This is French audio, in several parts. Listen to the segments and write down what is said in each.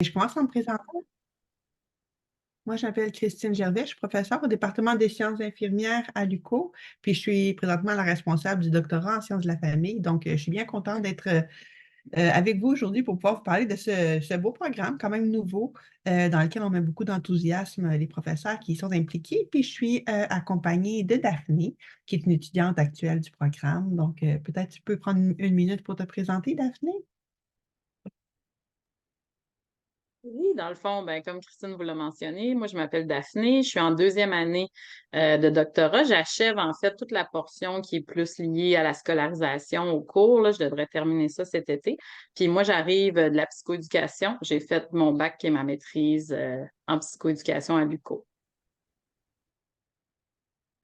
Je commence en me présentant. Moi, je m'appelle Christine Gervais, je suis professeure au département des sciences infirmières à l'UQO, puis je suis présentement la responsable du doctorat en sciences de la famille. Donc, je suis bien contente d'être avec vous aujourd'hui pour pouvoir vous parler de ce beau programme, quand même nouveau, dans lequel on met beaucoup d'enthousiasme, les professeurs qui y sont impliqués. Puis, je suis accompagnée de Daphné, qui est une étudiante actuelle du programme. Donc, peut-être tu peux prendre une minute pour te présenter, Daphné? Oui, dans le fond, ben, comme Christine vous l'a mentionné, moi je m'appelle Daphné, je suis en deuxième année de doctorat. J'achève en fait toute la portion qui est plus liée à la scolarisation au cours. Là. Je devrais terminer ça cet été. Puis moi, j'arrive de la psychoéducation. J'ai fait mon bac qui est ma maîtrise en psychoéducation à l'UQO.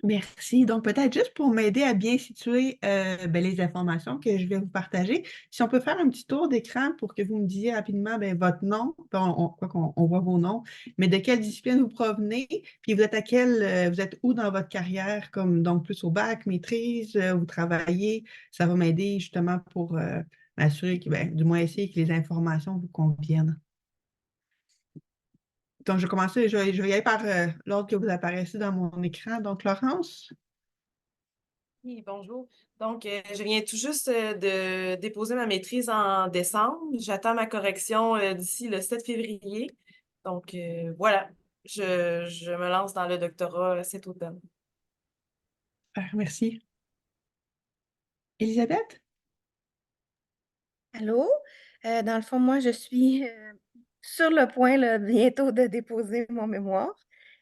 Merci. Donc, peut-être juste pour m'aider à bien situer les informations que je vais vous partager, si on peut faire un petit tour d'écran pour que vous me disiez rapidement votre nom, quoi qu'on voit vos noms, mais de quelle discipline vous provenez, puis vous êtes vous êtes où dans votre carrière, comme donc plus au bac, maîtrise, vous travaillez, ça va m'aider justement pour m'assurer que, du moins essayer que les informations vous conviennent. Donc, je vais commencer, je vais y aller par l'ordre que vous apparaissez dans mon écran. Donc, Laurence. Oui, bonjour. Donc, je viens tout juste de déposer ma maîtrise en décembre. J'attends ma correction d'ici le 7 février. Donc, voilà, je me lance dans le doctorat cet automne. Ah, merci. Elisabeth? Allô? Dans le fond, moi, je suis sur le point là, bientôt de déposer mon mémoire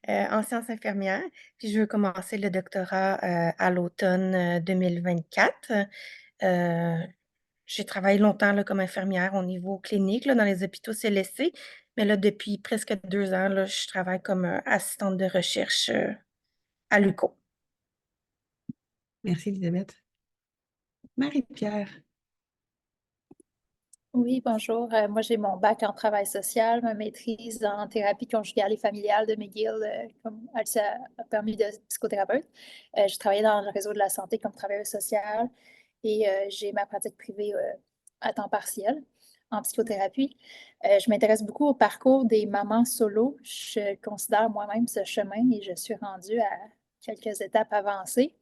en sciences infirmières. Puis je veux commencer le doctorat à l'automne 2024. Euh, j'ai travaillé longtemps là, comme infirmière au niveau clinique là, dans les hôpitaux CLSC. Mais là, depuis presque 2 ans, là, je travaille comme assistante de recherche à l'UQO. Merci, Elisabeth. Marie-Pierre. Oui, bonjour. Moi, j'ai mon bac en travail social, ma maîtrise en thérapie conjugale et familiale de McGill, comme elle a permis de psychothérapeute. Je travaillais dans le réseau de la santé comme travailleuse sociale et j'ai ma pratique privée à temps partiel en psychothérapie. Je m'intéresse beaucoup au parcours des mamans solo. Je considère moi-même ce chemin et je suis rendue à quelques étapes avancées.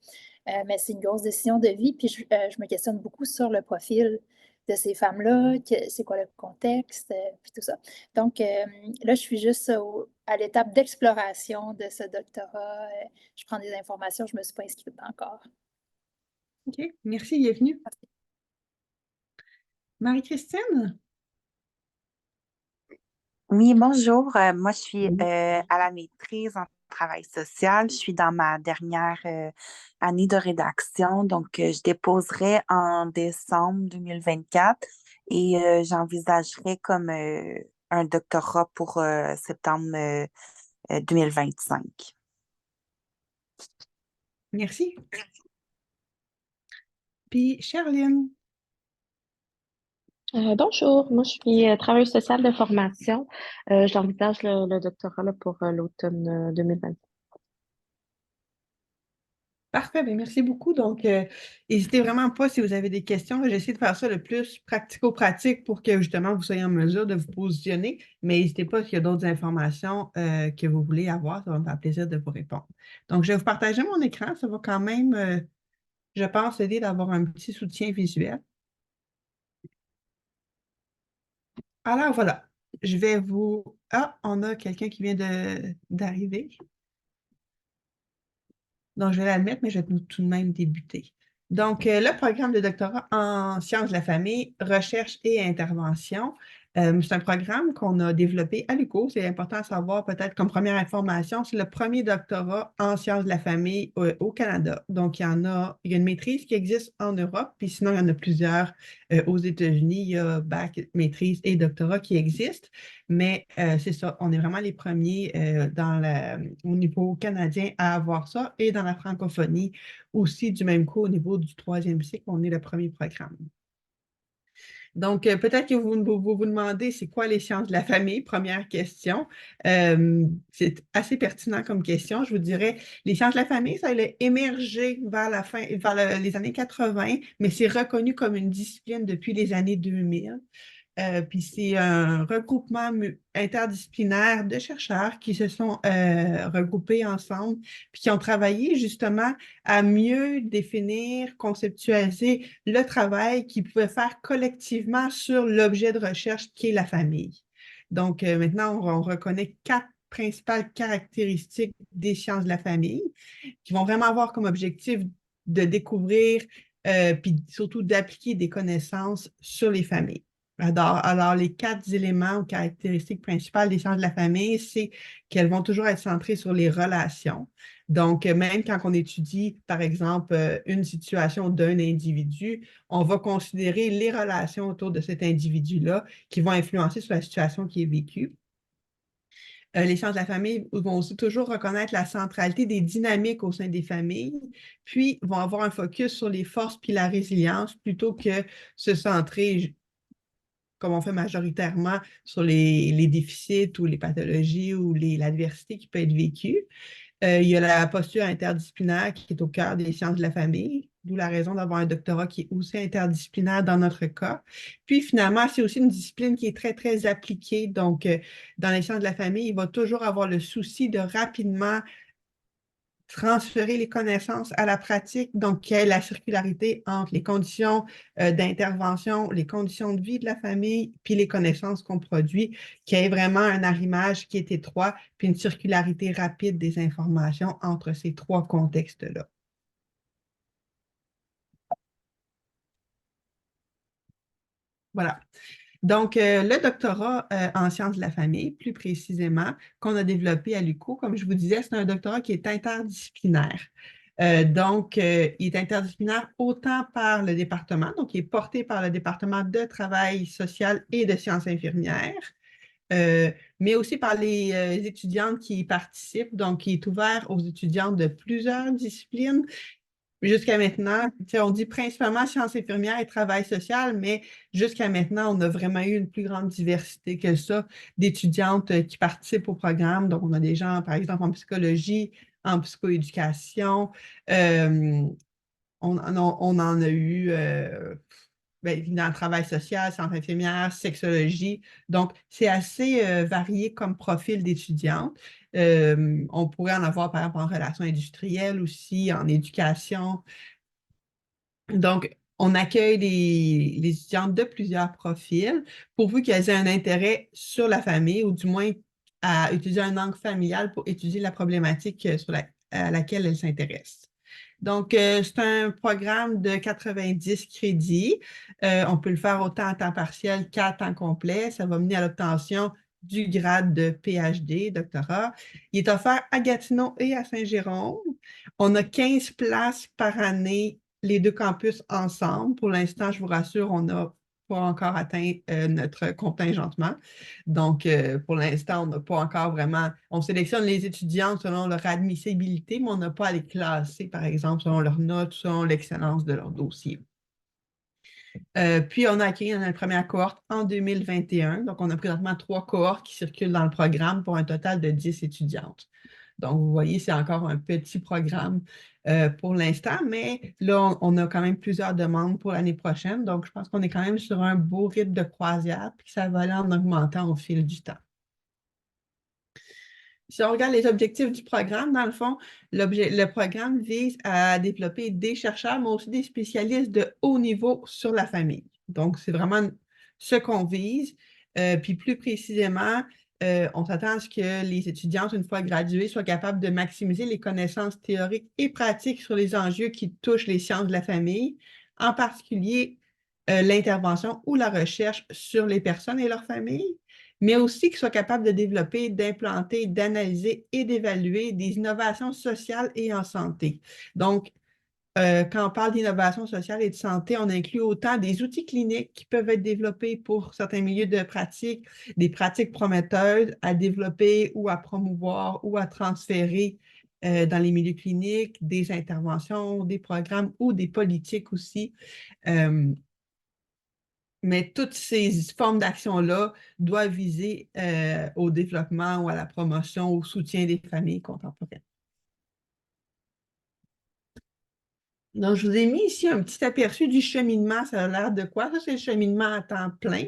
Mais c'est une grosse décision de vie, puis je me questionne beaucoup sur le profil de ces femmes-là, c'est quoi le contexte, puis tout ça. Donc, là, je suis juste à l'étape d'exploration de ce doctorat. Je prends des informations, je ne me suis pas inscrite encore. OK, merci, bienvenue. Marie-Christine? Oui, bonjour. Moi, je suis Oui. à la maîtrise en travail social. Je suis dans ma dernière année de rédaction. Donc, je déposerai en décembre 2024 et j'envisagerai comme un doctorat pour septembre 2025. Merci. Puis, Charline? Bonjour, moi je suis travailleuse sociale de formation. J'envisage le doctorat là, pour l'automne 2020. Parfait, bien, merci beaucoup. Donc, n'hésitez vraiment pas si vous avez des questions. J'essaie de faire ça le plus pratico-pratique pour que justement vous soyez en mesure de vous positionner, mais n'hésitez pas s'il y a d'autres informations que vous voulez avoir, ça va me faire plaisir de vous répondre. Donc, je vais vous partager mon écran. Ça va quand même, je pense, aider d'avoir un petit soutien visuel. Alors voilà, je vais vous... Ah, on a quelqu'un qui vient d'arriver. Donc, je vais la mettre, mais je vais tout de même débuter. Donc, le programme de doctorat en sciences de la famille, recherche et intervention, c'est un programme qu'on a développé à l'UQO. C'est important à savoir, peut-être comme première information, c'est le premier doctorat en sciences de la famille au Canada. Donc, il y a une maîtrise qui existe en Europe, puis sinon, il y en a plusieurs aux États-Unis. Il y a bac, maîtrise et doctorat qui existent. Mais c'est ça, on est vraiment les premiers au niveau canadien à avoir ça et dans la francophonie aussi du même coup au niveau du troisième cycle, on est le premier programme. Donc, peut-être que vous demandez c'est quoi les sciences de la famille, première question. C'est assez pertinent comme question. Je vous dirais, les sciences de la famille, ça a émergé vers la fin, les années 80, mais c'est reconnu comme une discipline depuis les années 2000. Puis c'est un regroupement interdisciplinaire de chercheurs qui se sont regroupés ensemble, puis qui ont travaillé justement à mieux définir, conceptualiser le travail qu'ils pouvaient faire collectivement sur l'objet de recherche qui est la famille. Donc maintenant, on reconnaît 4 principales caractéristiques des sciences de la famille qui vont vraiment avoir comme objectif de découvrir puis surtout d'appliquer des connaissances sur les familles. Alors, les 4 éléments ou caractéristiques principales des sciences de la famille, c'est qu'elles vont toujours être centrées sur les relations. Donc, même quand on étudie, par exemple, une situation d'un individu, on va considérer les relations autour de cet individu-là qui vont influencer sur la situation qui est vécue. Les sciences de la famille vont aussi toujours reconnaître la centralité des dynamiques au sein des familles, puis vont avoir un focus sur les forces puis la résilience plutôt que se centrer, comme on fait majoritairement, sur les déficits ou les pathologies ou l'adversité qui peut être vécue. Il y a la posture interdisciplinaire qui est au cœur des sciences de la famille, d'où la raison d'avoir un doctorat qui est aussi interdisciplinaire dans notre cas. Puis finalement, c'est aussi une discipline qui est très, très appliquée. Donc, dans les sciences de la famille, il va toujours avoir le souci de rapidement transférer les connaissances à la pratique, donc qu'il y ait la circularité entre les conditions d'intervention, les conditions de vie de la famille, puis les connaissances qu'on produit, qu'il y ait vraiment un arrimage qui est étroit, puis une circularité rapide des informations entre ces 3 contextes-là. Voilà. Donc, le doctorat en sciences de la famille, plus précisément, qu'on a développé à l'UQO, comme je vous disais, c'est un doctorat qui est interdisciplinaire. Donc, il est interdisciplinaire autant par le département, donc il est porté par le département de travail social et de sciences infirmières, mais aussi par les étudiantes qui y participent. Donc, il est ouvert aux étudiantes de plusieurs disciplines. Jusqu'à maintenant, on dit principalement sciences infirmières et travail social, mais jusqu'à maintenant, on a vraiment eu une plus grande diversité que ça d'étudiantes qui participent au programme. Donc, on a des gens, par exemple, en psychologie, en psychoéducation. On en a eu dans le travail social, sciences infirmières, sexologie. Donc, c'est assez varié comme profil d'étudiante. On pourrait en avoir, par exemple, en relations industrielles aussi, en éducation. Donc, on accueille les étudiantes de plusieurs profils, pourvu qu'elles aient un intérêt sur la famille, ou du moins à utiliser un angle familial pour étudier la problématique à laquelle elles s'intéressent. Donc, c'est un programme de 90 crédits. On peut le faire autant à temps partiel qu'à temps complet. Ça va mener à l'obtention du grade de PhD, doctorat. Il est offert à Gatineau et à Saint-Jérôme. On a 15 places par année, les 2 campus ensemble. Pour l'instant, je vous rassure, on n'a pas encore atteint notre contingentement. Donc, pour l'instant, on n'a pas encore vraiment... On sélectionne les étudiants selon leur admissibilité, mais on n'a pas à les classer, par exemple, selon leurs notes, selon l'excellence de leur dossier. Puis, on a accueilli une première cohorte en 2021. Donc, on a présentement 3 cohortes qui circulent dans le programme pour un total de 10 étudiantes. Donc, vous voyez, c'est encore un petit programme pour l'instant, mais là, on a quand même plusieurs demandes pour l'année prochaine. Donc, je pense qu'on est quand même sur un beau rythme de croisière, puis ça va aller en augmentant au fil du temps. Si on regarde les objectifs du programme, dans le fond, le programme vise à développer des chercheurs, mais aussi des spécialistes de haut niveau sur la famille. Donc, c'est vraiment ce qu'on vise. Puis plus précisément, on s'attend à ce que les étudiantes, une fois graduées, soient capables de maximiser les connaissances théoriques et pratiques sur les enjeux qui touchent les sciences de la famille, en particulier l'intervention ou la recherche sur les personnes et leurs familles, mais aussi qu'ils soient capables de développer, d'implanter, d'analyser et d'évaluer des innovations sociales et en santé. Donc, quand on parle d'innovation sociale et de santé, on inclut autant des outils cliniques qui peuvent être développés pour certains milieux de pratique, des pratiques prometteuses à développer ou à promouvoir ou à transférer dans les milieux cliniques, des interventions, des programmes ou des politiques aussi. Mais toutes ces formes d'action-là doivent viser au développement ou à la promotion, au soutien des familles contemporaines. Donc, je vous ai mis ici un petit aperçu du cheminement. Ça a l'air de quoi? Ça, c'est le cheminement à temps plein.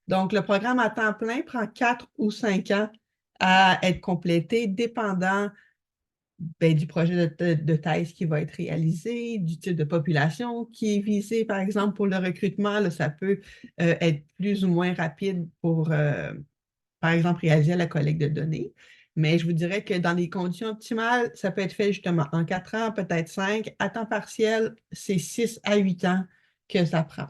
Donc, le programme à temps plein prend 4 ou 5 ans à être complété, dépendant du projet de thèse qui va être réalisé, du type de population qui est visée. Par exemple, pour le recrutement, là, ça peut être plus ou moins rapide pour, par exemple, réaliser la collecte de données. Mais je vous dirais que dans les conditions optimales, ça peut être fait justement en 4 ans, peut-être 5. À temps partiel, c'est 6 à 8 ans que ça prend.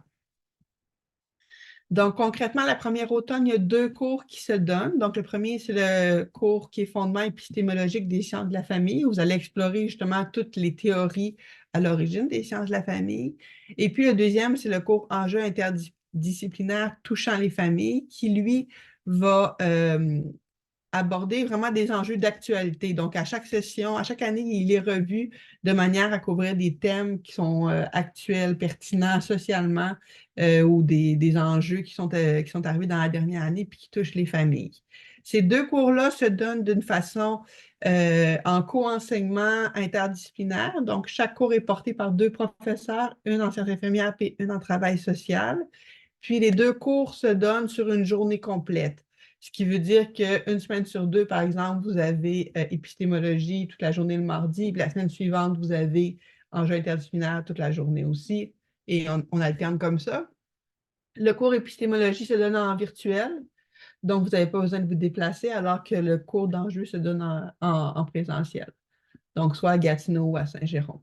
Donc, concrètement, la première automne, il y a 2 cours qui se donnent. Donc, le premier, c'est le cours qui est fondement épistémologique des sciences de la famille. Où vous allez explorer justement toutes les théories à l'origine des sciences de la famille. Et puis, le deuxième, c'est le cours enjeux interdisciplinaires touchant les familles qui, lui, va aborder vraiment des enjeux d'actualité. Donc, à chaque session, à chaque année, il est revu de manière à couvrir des thèmes qui sont actuels, pertinents socialement ou des enjeux qui sont arrivés dans la dernière année puis qui touchent les familles. Ces 2 cours-là se donnent d'une façon en co-enseignement interdisciplinaire. Donc, chaque cours est porté par 2 professeurs, une en sciences infirmières et une en travail social. Puis, les 2 cours se donnent sur une journée complète. Ce qui veut dire qu'une semaine sur 2, par exemple, vous avez épistémologie toute la journée le mardi, puis la semaine suivante, vous avez enjeux interdisciplinaires toute la journée aussi, et on alterne comme ça. Le cours épistémologie se donne en virtuel, donc vous n'avez pas besoin de vous déplacer, alors que le cours d'enjeux se donne en présentiel, donc soit à Gatineau ou à Saint-Jérôme.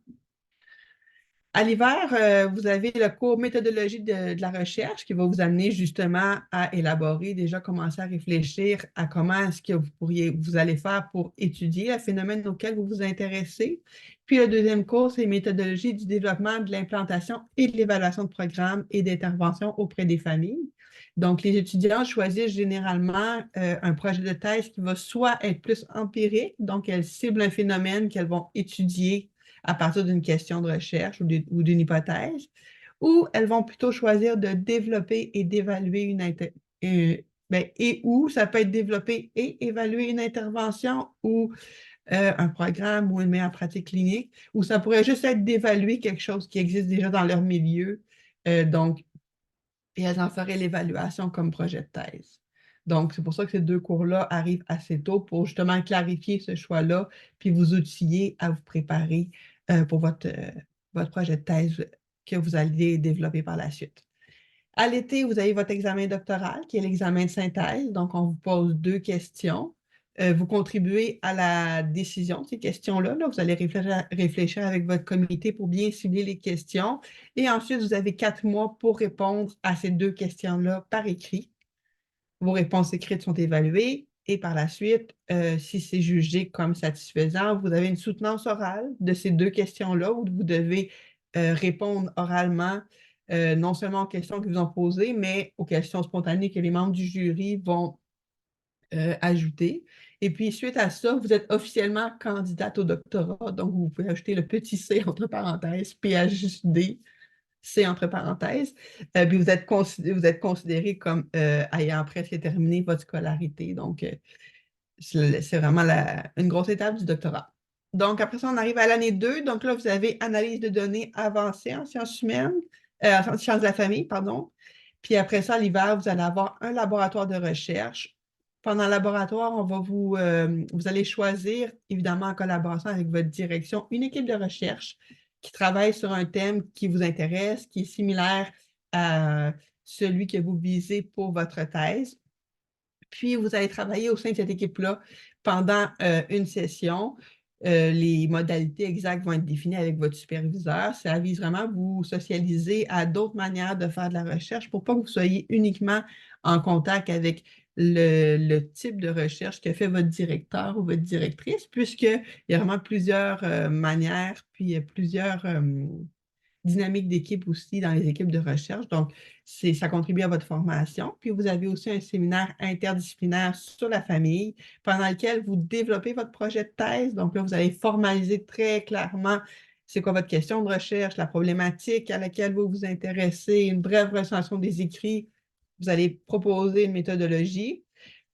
À l'hiver, vous avez le cours méthodologie de la recherche qui va vous amener justement à élaborer, déjà commencer à réfléchir à comment est-ce que vous allez faire pour étudier le phénomène auquel vous vous intéressez. Puis le deuxième cours, c'est méthodologie du développement, de l'implantation et de l'évaluation de programmes et d'intervention auprès des familles. Donc, les étudiants choisissent généralement un projet de thèse qui va soit être plus empirique, donc elles ciblent un phénomène qu'elles vont étudier à partir d'une question de recherche ou d'une hypothèse, ou elles vont plutôt choisir de développer et d'évaluer ou ça peut être développer et évaluer une intervention ou un programme ou une meilleure pratique clinique, ou ça pourrait juste être d'évaluer quelque chose qui existe déjà dans leur milieu. Donc, et elles en feraient l'évaluation comme projet de thèse. Donc, c'est pour ça que ces 2 cours-là arrivent assez tôt pour justement clarifier ce choix-là, puis vous outiller à vous préparer pour votre projet de thèse que vous alliez développer par la suite. À l'été, vous avez votre examen doctoral, qui est l'examen de synthèse. Donc, on vous pose 2 questions. Vous contribuez à la décision de ces questions-là. Là. Vous allez réfléchir avec votre comité pour bien cibler les questions. Et ensuite, vous avez 4 mois pour répondre à ces 2 questions-là par écrit. Vos réponses écrites sont évaluées. Et par la suite, si c'est jugé comme satisfaisant, vous avez une soutenance orale de ces 2 questions-là où vous devez répondre oralement non seulement aux questions qu'ils vous ont posées, mais aux questions spontanées que les membres du jury vont ajouter. Et puis, suite à ça, vous êtes officiellement candidate au doctorat. Donc, vous pouvez ajouter le petit C entre parenthèses, PhD, C entre parenthèses. Puis, vous êtes considéré comme ayant presque terminé votre scolarité. Donc, c'est vraiment une grosse étape du doctorat. Donc, après ça, on arrive à l'année 2. Donc là, vous avez analyse de données avancée en sciences humaines, en sciences de la famille, pardon. Puis après ça, l'hiver, vous allez avoir un laboratoire de recherche. Pendant le laboratoire, vous allez choisir, évidemment en collaboration avec votre direction, une équipe de recherche qui travaille sur un thème qui vous intéresse, qui est similaire à celui que vous visez pour votre thèse. Puis, vous allez travailler au sein de cette équipe-là pendant une session. Les modalités exactes vont être définies avec votre superviseur. Ça vise vraiment à vous socialiser à d'autres manières de faire de la recherche pour pas que vous soyez uniquement en contact avec le type de recherche que fait votre directeur ou votre directrice, puisqu'il y a vraiment plusieurs manières, puis plusieurs dynamique d'équipe aussi dans les équipes de recherche. Donc, ça contribue à votre formation. Puis, vous avez aussi un séminaire interdisciplinaire sur la famille pendant lequel vous développez votre projet de thèse. Donc, là, vous allez formaliser très clairement c'est quoi votre question de recherche, la problématique à laquelle vous vous intéressez, une brève recension des écrits. Vous allez proposer une méthodologie.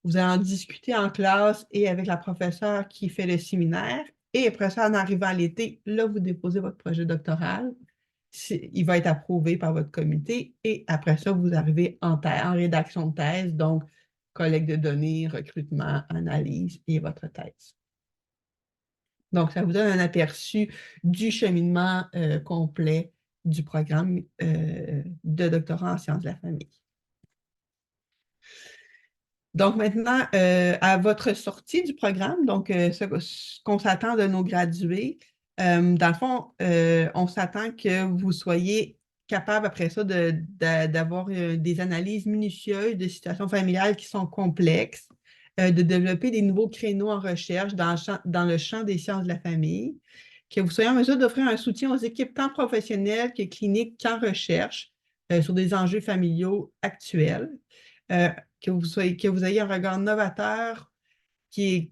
Vous allez en discuter en classe et avec la professeure qui fait le séminaire. Et après ça, en arrivant à l'été, là, vous déposez votre projet doctoral. il va être approuvé par votre comité et après ça, vous arrivez en rédaction de thèse, donc collecte de données, recrutement, analyse et votre thèse. Donc, ça vous donne un aperçu du cheminement complet du programme de doctorat en sciences de la famille. Donc maintenant, à votre sortie du programme, donc ce qu'on s'attend de nos gradués, dans le fond, on s'attend que vous soyez capable après ça d'avoir des analyses minutieuses de situations familiales qui sont complexes, de développer des nouveaux créneaux en recherche dans le champ des sciences de la famille, que vous soyez en mesure d'offrir un soutien aux équipes tant professionnelles que cliniques qu'en recherche sur des enjeux familiaux actuels. Que vous ayez un regard novateur qui est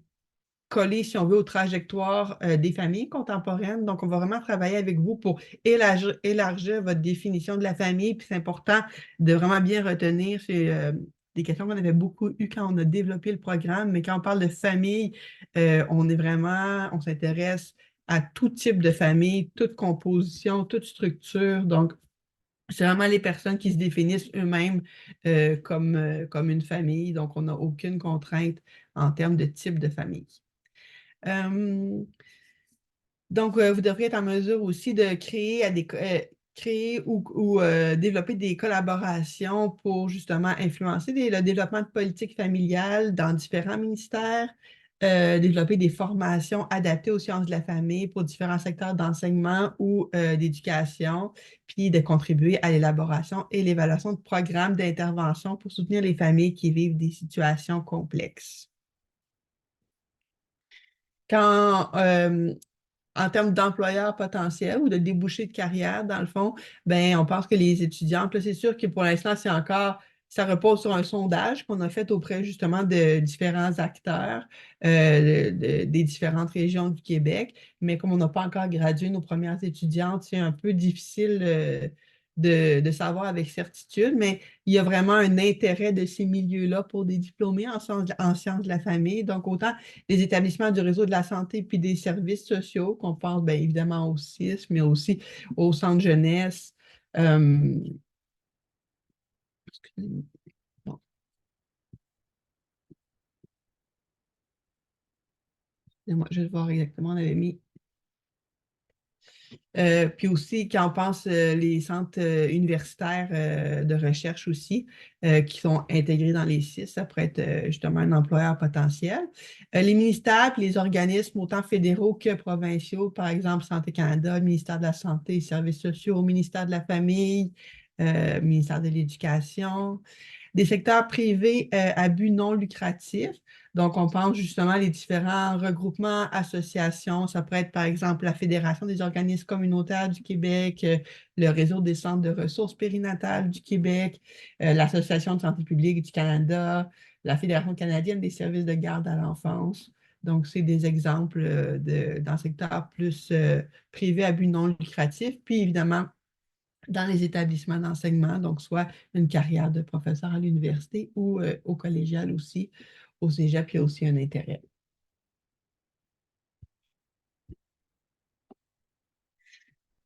collé, si on veut, aux trajectoires des familles contemporaines. Donc, on va vraiment travailler avec vous pour élargir votre définition de la famille. Puis c'est important de vraiment bien retenir des questions qu'on avait beaucoup eues quand on a développé le programme. Mais quand on parle de famille, on s'intéresse à tout type de famille, toute composition, toute structure. Donc, c'est vraiment les personnes qui se définissent eux-mêmes comme une famille. Donc, on n'a aucune contrainte en termes de type de famille. Donc, vous devriez être en mesure aussi de créer ou développer des collaborations pour justement influencer le développement de politiques familiales dans différents ministères, développer des formations adaptées aux sciences de la famille pour différents secteurs d'enseignement ou d'éducation, puis de contribuer à l'élaboration et l'évaluation de programmes d'intervention pour soutenir les familles qui vivent des situations complexes. En termes d'employeurs potentiels ou de débouchés de carrière, dans le fond, on pense que les étudiants, c'est sûr que pour l'instant, ça repose sur un sondage qu'on a fait auprès justement de différents acteurs des différentes régions du Québec, mais comme on n'a pas encore gradué nos premières étudiantes, c'est un peu difficile de savoir avec certitude, mais il y a vraiment un intérêt de ces milieux-là pour des diplômés en sciences de la famille. Donc, autant les établissements du réseau de la santé puis des services sociaux, qu'on pense bien évidemment au CIS, mais aussi au centre jeunesse. Bon. Excusez-moi, je vais voir exactement, on avait mis. Puis aussi, quand on pense les centres universitaires de recherche aussi, qui sont intégrés dans les CIS, ça pourrait être justement un employeur potentiel. Les ministères et les organismes, autant fédéraux que provinciaux, par exemple Santé Canada, ministère de la Santé et Services sociaux, ministère de la Famille, ministère de l'Éducation, des secteurs privés à but non lucratif. Donc, on pense justement les différents regroupements, associations. Ça pourrait être, par exemple, la Fédération des organismes communautaires du Québec, le Réseau des centres de ressources périnatales du Québec, l'Association de santé publique du Canada, la Fédération canadienne des services de garde à l'enfance. Donc, c'est des exemples dans le secteur plus privé à but non lucratif. Puis, évidemment, dans les établissements d'enseignement, donc soit une carrière de professeur à l'université ou au collégial aussi. Au cégep, il y a aussi un intérêt.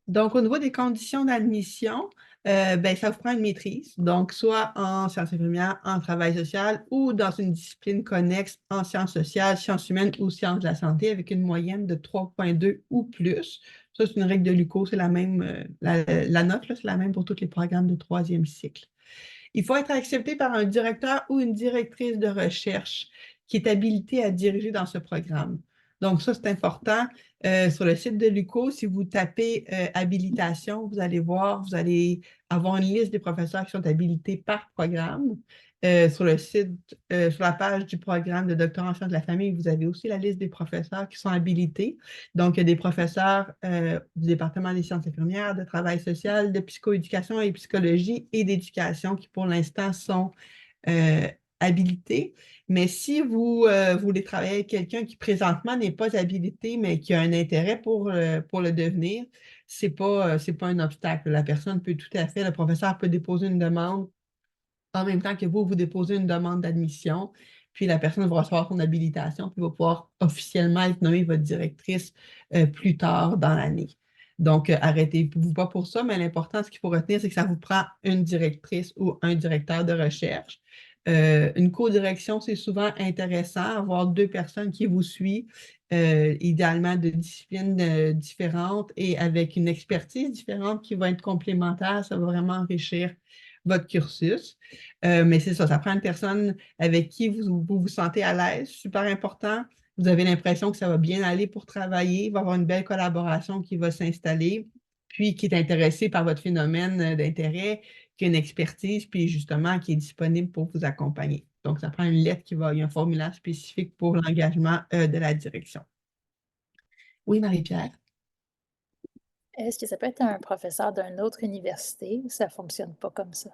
Donc, au niveau des conditions d'admission, ça vous prend une maîtrise, donc soit en sciences infirmières, en travail social ou dans une discipline connexe en sciences sociales, sciences humaines ou sciences de la santé avec une moyenne de 3,2 ou plus. Ça, c'est une règle de l'UQO, c'est la même, la note, c'est la même pour tous les programmes de troisième cycle. Il faut être accepté par un directeur ou une directrice de recherche qui est habilité à diriger dans ce programme. Donc, ça, c'est important. Sur le site de l'UQO, si vous tapez habilitation, vous allez voir, vous allez avoir une liste des professeurs qui sont habilités par programme. Sur le site, sur la page du programme de doctorat en sciences de la famille, vous avez aussi la liste des professeurs qui sont habilités. Donc, il y a des professeurs du département des sciences infirmières, de travail social, de psychoéducation et psychologie et d'éducation qui, pour l'instant, sont habilités. Mais si vous voulez travailler avec quelqu'un qui présentement n'est pas habilité, mais qui a un intérêt pour le devenir, c'est pas un obstacle. La personne peut tout à fait, le professeur peut déposer une demande en même temps que vous déposez une demande d'admission, puis la personne va recevoir son habilitation, puis va pouvoir officiellement être nommée votre directrice plus tard dans l'année. Donc, arrêtez-vous pas pour ça, mais l'important, ce qu'il faut retenir, c'est que ça vous prend une directrice ou un directeur de recherche. Une co-direction, c'est souvent intéressant, avoir deux personnes qui vous suivent, idéalement de disciplines différentes et avec une expertise différente qui va être complémentaire. Ça va vraiment enrichir votre cursus. Mais c'est ça, ça prend une personne avec qui vous sentez à l'aise, super important. Vous avez l'impression que ça va bien aller pour travailler, il va y avoir une belle collaboration qui va s'installer, puis qui est intéressé par votre phénomène d'intérêt, qui a une expertise, puis justement qui est disponible pour vous accompagner. Donc, ça prend une lettre il y a un formulaire spécifique pour l'engagement de la direction. Oui, Marie-Pierre? Est-ce que ça peut être un professeur d'une autre université ou ça ne fonctionne pas comme ça?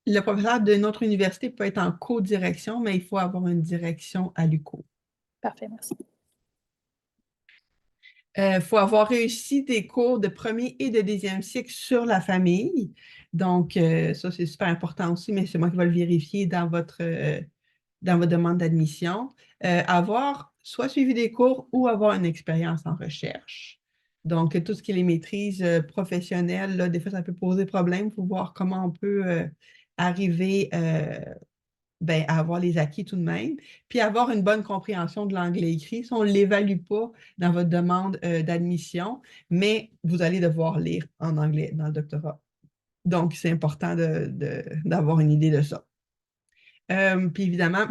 Le professeur de notre université peut être en co-direction, mais il faut avoir une direction à l'UQO. Parfait, merci. Faut avoir réussi des cours de premier et de deuxième cycle sur la famille. Donc, ça, c'est super important aussi, mais c'est moi qui vais le vérifier dans votre demande d'admission. Avoir soit suivi des cours ou avoir une expérience en recherche. Donc, tout ce qui est les maîtrises professionnelles, là, des fois, ça peut poser problème. Il faut voir comment on peut arriver à avoir les acquis tout de même, puis avoir une bonne compréhension de l'anglais écrit. Ça, on ne l'évalue pas dans votre demande d'admission, mais vous allez devoir lire en anglais dans le doctorat. Donc, c'est important d'avoir une idée de ça. Puis évidemment,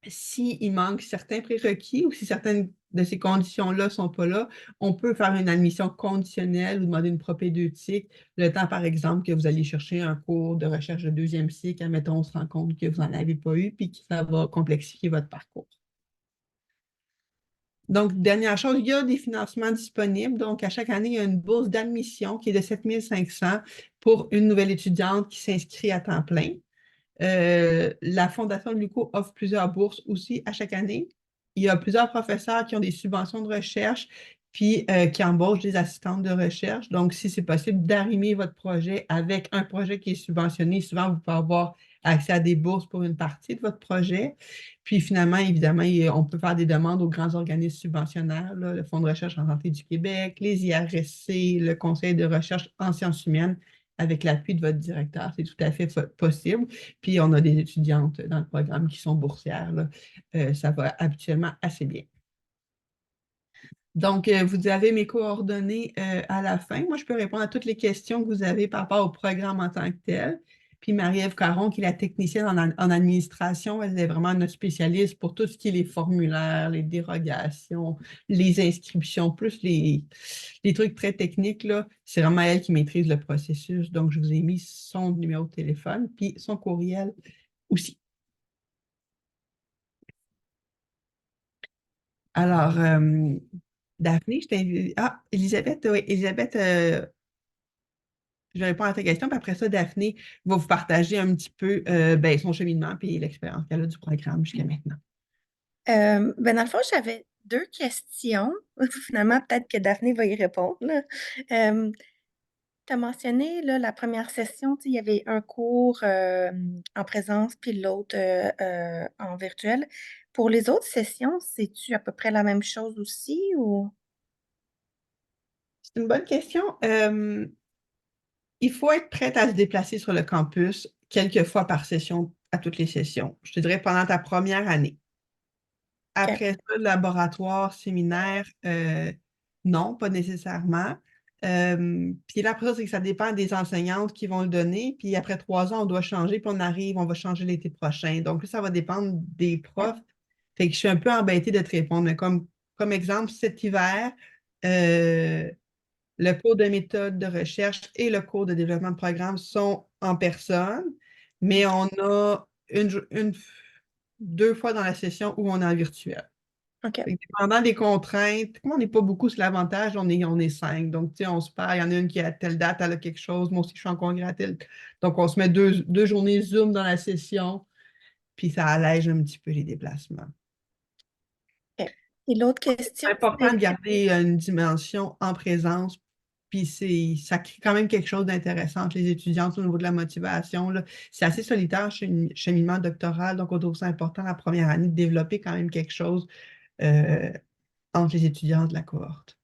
s'il manque certains prérequis ou si certaines de ces conditions-là ne sont pas là, on peut faire une admission conditionnelle ou demander une propédeutique le temps, par exemple, que vous allez chercher un cours de recherche de deuxième cycle, admettons, on se rend compte que vous n'en avez pas eu, puis que ça va complexifier votre parcours. Donc, dernière chose, il y a des financements disponibles. Donc, à chaque année, il y a une bourse d'admission qui est de 7 500 pour une nouvelle étudiante qui s'inscrit à temps plein. La Fondation de l'UQO offre plusieurs bourses aussi à chaque année. Il y a plusieurs professeurs qui ont des subventions de recherche puis qui embauchent des assistantes de recherche. Donc, si c'est possible d'arrimer votre projet avec un projet qui est subventionné, souvent, vous pouvez avoir accès à des bourses pour une partie de votre projet. Puis finalement, évidemment, on peut faire des demandes aux grands organismes subventionnaires, là, le Fonds de recherche en santé du Québec, les IRSC, le Conseil de recherche en sciences humaines, avec l'appui de votre directeur. C'est tout à fait possible. Puis, on a des étudiantes dans le programme qui sont boursières, là. Ça va habituellement assez bien. Donc, vous avez mes coordonnées à la fin. Moi, je peux répondre à toutes les questions que vous avez par rapport au programme en tant que tel. Puis Marie-Ève Caron, qui est la technicienne en administration, elle est vraiment notre spécialiste pour tout ce qui est les formulaires, les dérogations, les inscriptions, plus les trucs très techniques, là. C'est vraiment elle qui maîtrise le processus. Donc, je vous ai mis son numéro de téléphone, puis son courriel aussi. Alors, Daphné, je t'invite. Ah, Elisabeth, oui, Elisabeth, je vais répondre à ta question, puis après ça, Daphné va vous partager un petit peu son cheminement et l'expérience qu'elle a du programme jusqu'à maintenant. Dans le fond, j'avais deux questions. Finalement, peut-être que Daphné va y répondre, là. Tu as mentionné là, la première session, il y avait un cours en présence, puis l'autre en virtuel. Pour les autres sessions, c'est-tu à peu près la même chose aussi ou? C'est une bonne question. Il faut être prête à se déplacer sur le campus quelques fois par session, à toutes les sessions. Je te dirais pendant ta première année. OK. Après ça, le laboratoire, séminaire, non, pas nécessairement. Puis là, après ça, c'est que ça dépend des enseignantes qui vont le donner. Puis après 3 ans, on doit changer, puis on va changer l'été prochain. Donc, ça va dépendre des profs. Fait que je suis un peu embêtée de te répondre. Mais comme exemple, cet hiver, euh, le cours de méthode de recherche et le cours de développement de programme sont en personne, mais on a deux fois dans la session où on est en virtuel. OK. Fait que dépendant des contraintes, comme on n'est pas beaucoup, c'est l'avantage, on est 5. Donc, tu sais, on se parle, il y en a une qui a telle date, elle a quelque chose, moi aussi, je suis en congrès à telle. Donc, on se met deux journées Zoom dans la session, puis ça allège un petit peu les déplacements. OK. Et l'autre question, C'est important de garder une dimension en présence, puis ça crée quand même quelque chose d'intéressant entre les étudiantes au niveau de la motivation, là. C'est assez solitaire chez un cheminement doctoral, donc on trouve ça important la première année de développer quand même quelque chose entre les étudiants de la cohorte.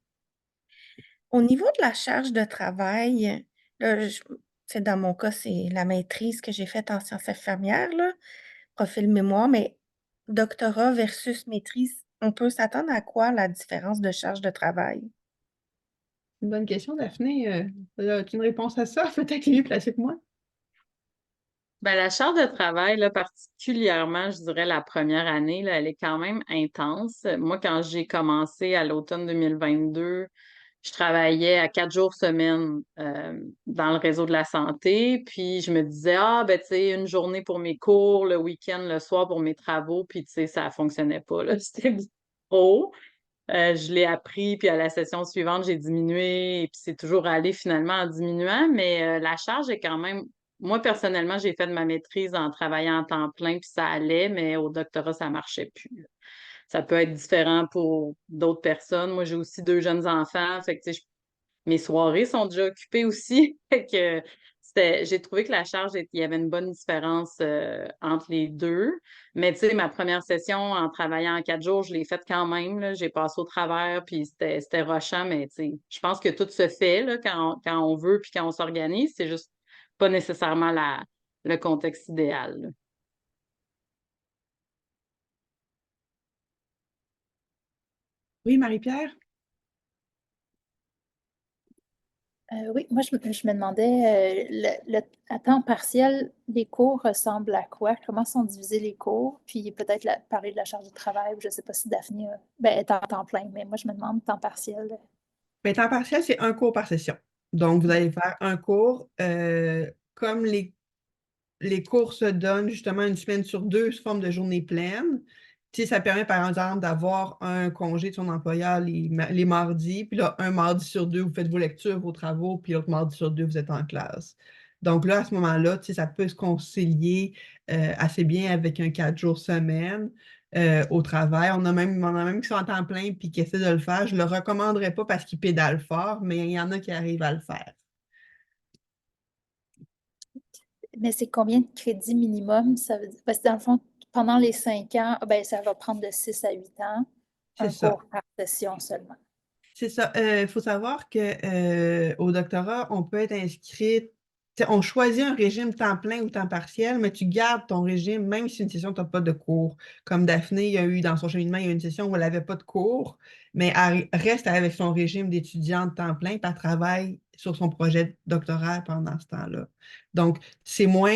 Au niveau de la charge de travail, là, dans mon cas, c'est la maîtrise que j'ai faite en sciences infirmières, là, profil mémoire, mais doctorat versus maîtrise, on peut s'attendre à quoi la différence de charge de travail? Une bonne question, Daphné. As-tu une réponse à ça? Peut-être mieux placée que moi. Ben, la charge de travail, là, particulièrement, je dirais la première année, là, elle est quand même intense. Moi, quand j'ai commencé à l'automne 2022, je travaillais à 4 jours semaine dans le réseau de la santé. Puis je me disais, ah, ben, tu sais, une journée pour mes cours, le week-end, le soir pour mes travaux. Puis, tu sais, ça fonctionnait pas, là. C'était trop. Je l'ai appris, puis à la session suivante, j'ai diminué, et puis c'est toujours allé finalement en diminuant, mais la charge est quand même. Moi, personnellement, j'ai fait de ma maîtrise en travaillant en temps plein, puis ça allait, mais au doctorat, ça marchait plus. Ça peut être différent pour d'autres personnes. Moi, j'ai aussi 2 jeunes enfants, fait que, tu sais, mes soirées sont déjà occupées aussi. Fait que j'ai trouvé que la charge, il y avait une bonne différence entre les deux. Mais tu sais, ma première session en travaillant en 4 jours, je l'ai faite quand même, là. J'ai passé au travers, puis c'était rushant, mais tu sais, je pense que tout se fait là, quand on veut puis quand on s'organise. C'est juste pas nécessairement le contexte idéal, là. Oui, Marie-Pierre? Oui, moi, je me demandais, à temps partiel, les cours ressemblent à quoi? Comment sont divisés les cours? Puis peut-être parler de la charge de travail. Je ne sais pas si Daphné est en temps plein, mais moi, je me demande temps partiel. Ben, temps partiel, c'est un cours par session. Donc, vous allez faire un cours. Comme les cours se donnent justement une semaine sur deux sous forme de journée pleine. Tu sais, ça permet, par exemple, d'avoir un congé de son employeur les mardis, puis là, un mardi sur deux, vous faites vos lectures, vos travaux, puis l'autre mardi sur deux, vous êtes en classe. Donc là, à ce moment-là, tu sais, ça peut se concilier assez bien avec un 4 jours semaine au travail. On a même qui sont en temps plein puis qui essaient de le faire. Je ne le recommanderais pas parce qu'ils pédalent fort, mais il y en a qui arrivent à le faire. Mais c'est combien de crédits minimum? Ça veut dire, parce que dans le fond, pendant les 5 ans, ben, ça va prendre de 6 à 8 ans, C'est un ça. cours par session seulement. C'est ça. Il faut savoir que au doctorat, on peut être inscrit. On choisit un régime temps plein ou temps partiel, mais tu gardes ton régime même si une session, tu n'as pas de cours. Comme Daphné, il y a eu dans son cheminement, il y a eu une session où elle n'avait pas de cours, mais elle reste avec son régime d'étudiante temps plein, puis elle travaille sur son projet doctoral pendant ce temps-là. Donc, c'est moins,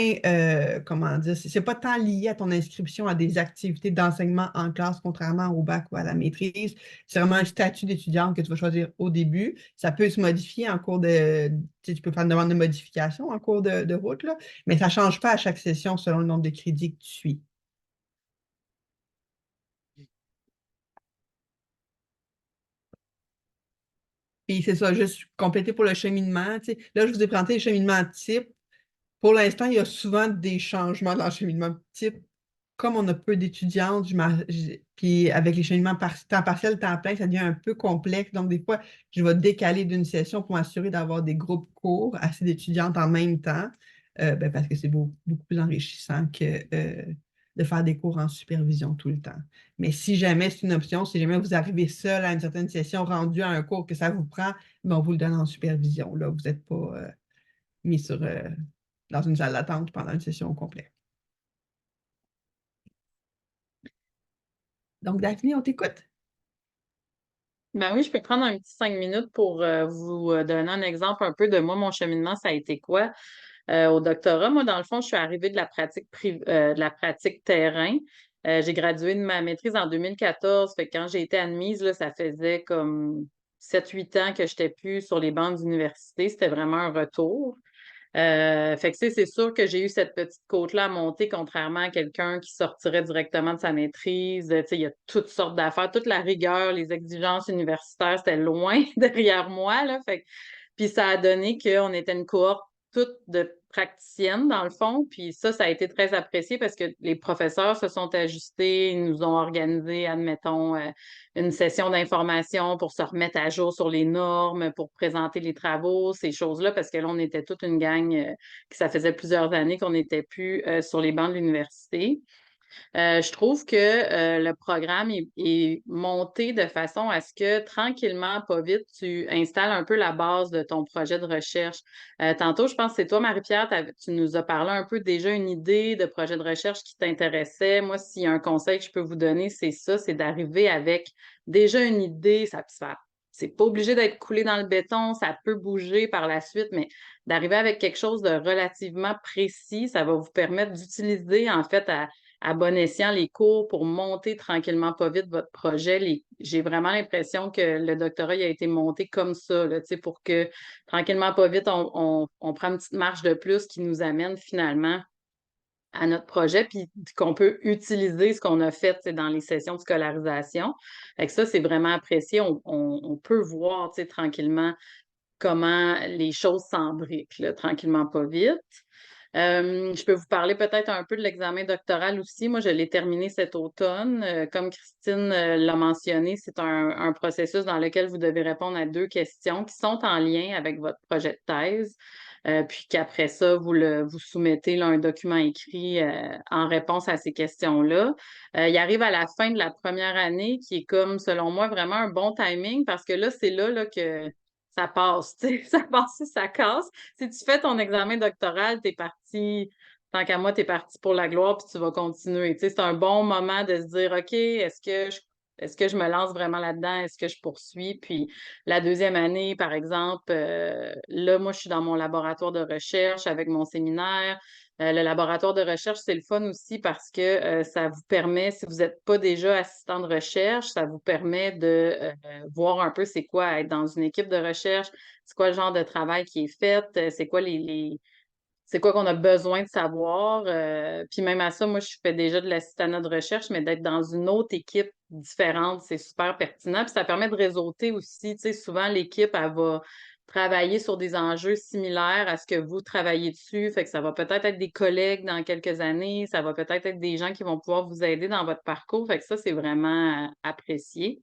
comment dire, c'est pas tant lié à ton inscription à des activités d'enseignement en classe, contrairement au bac ou à la maîtrise. C'est vraiment un statut d'étudiante que tu vas choisir au début. Ça peut se modifier en cours de. Tu peux faire une demande de modification en cours de route, là, mais ça ne change pas à chaque session selon le nombre de crédits que tu suis. Puis c'est ça, juste compléter pour le cheminement. Là, je vous ai présenté les cheminements type. Pour l'instant, il y a souvent des changements dans le cheminement type. Comme on a peu d'étudiantes, puis avec les cheminements temps partiel, temps plein, ça devient un peu complexe. Donc, des fois, je vais décaler d'une session pour m'assurer d'avoir des groupes courts, assez d'étudiantes en même temps, parce que c'est beaucoup plus enrichissant que de faire des cours en supervision tout le temps. Mais si jamais c'est une option, si jamais vous arrivez seul à une certaine session rendue à un cours que ça vous prend, ben, on vous le donne en supervision. Là, vous n'êtes pas mis dans une salle d'attente pendant une session complète. Donc, Daphné, on t'écoute. Ben oui, je peux prendre un petit 5 minutes pour vous donner un exemple un peu de moi, mon cheminement, ça a été quoi? Au doctorat, moi, dans le fond, je suis arrivée de la pratique terrain. J'ai gradué de ma maîtrise en 2014. Fait que quand j'ai été admise, là, ça faisait comme 7-8 ans que je n'étais plus sur les bancs d'université. C'était vraiment un retour. Fait que c'est sûr que j'ai eu cette petite côte-là à monter, contrairement à quelqu'un qui sortirait directement de sa maîtrise. Tu sais, il y a toutes sortes d'affaires, toute la rigueur, les exigences universitaires, c'était loin derrière moi, là. Fait que puis ça a donné qu'on était une cohorte toute de praticiennes, dans le fond. Puis ça a été très apprécié parce que les professeurs se sont ajustés, ils nous ont organisé, admettons, une session d'information pour se remettre à jour sur les normes, pour présenter les travaux, ces choses-là, parce que là, on était toute une gang que ça faisait plusieurs années qu'on n'était plus sur les bancs de l'université. Je trouve que le programme est monté de façon à ce que tranquillement, pas vite, tu installes un peu la base de ton projet de recherche. Tantôt, je pense que c'est toi, Marie-Pierre, tu nous as parlé un peu déjà une idée de projet de recherche qui t'intéressait. Moi, s'il y a un conseil que je peux vous donner, c'est ça, c'est d'arriver avec déjà une idée. C'est pas obligé d'être coulé dans le béton, ça peut bouger par la suite, mais d'arriver avec quelque chose de relativement précis, ça va vous permettre d'utiliser en fait à bon escient les cours pour monter tranquillement pas vite votre projet. J'ai vraiment l'impression que le doctorat il a été monté comme ça, là, pour que tranquillement pas vite, on prend une petite marche de plus qui nous amène finalement à notre projet, puis qu'on peut utiliser ce qu'on a fait dans les sessions de scolarisation. Fait que ça, c'est vraiment apprécié. On peut voir tranquillement comment les choses s'embriquent, là, tranquillement pas vite. Je peux vous parler peut-être un peu de l'examen doctoral aussi. Moi, je l'ai terminé cet automne. Comme Christine l'a mentionné, c'est un processus dans lequel vous devez répondre à 2 questions qui sont en lien avec votre projet de thèse. Puis qu'après ça, vous soumettez là, un document écrit en réponse à ces questions-là. Il arrive à la fin de la première année, qui est comme, selon moi, vraiment un bon timing parce que là, c'est là que ça passe, tu sais, ça passe, ça casse. Si tu fais ton examen doctoral, t'es parti, tant qu'à moi, t'es parti pour la gloire, puis tu vas continuer. Tu sais, c'est un bon moment de se dire, OK, est-ce que je me lance vraiment là-dedans? Est-ce que je poursuis? Puis la deuxième année, par exemple, là, moi, je suis dans mon laboratoire de recherche avec mon séminaire. Le laboratoire de recherche, c'est le fun aussi parce que ça vous permet, si vous n'êtes pas déjà assistant de recherche, ça vous permet de voir un peu c'est quoi être dans une équipe de recherche, c'est quoi le genre de travail qui est fait, c'est quoi c'est quoi qu'on a besoin de savoir. Puis même à ça, moi, je fais déjà de l'assistanat de recherche, mais d'être dans une autre équipe différente, c'est super pertinent. Puis ça permet de réseauter aussi. Tu sais, souvent, l'équipe, elle va travailler sur des enjeux similaires à ce que vous travaillez dessus. Fait que ça va peut-être être des collègues dans quelques années, ça va peut-être être des gens qui vont pouvoir vous aider dans votre parcours. Fait que ça, c'est vraiment apprécié.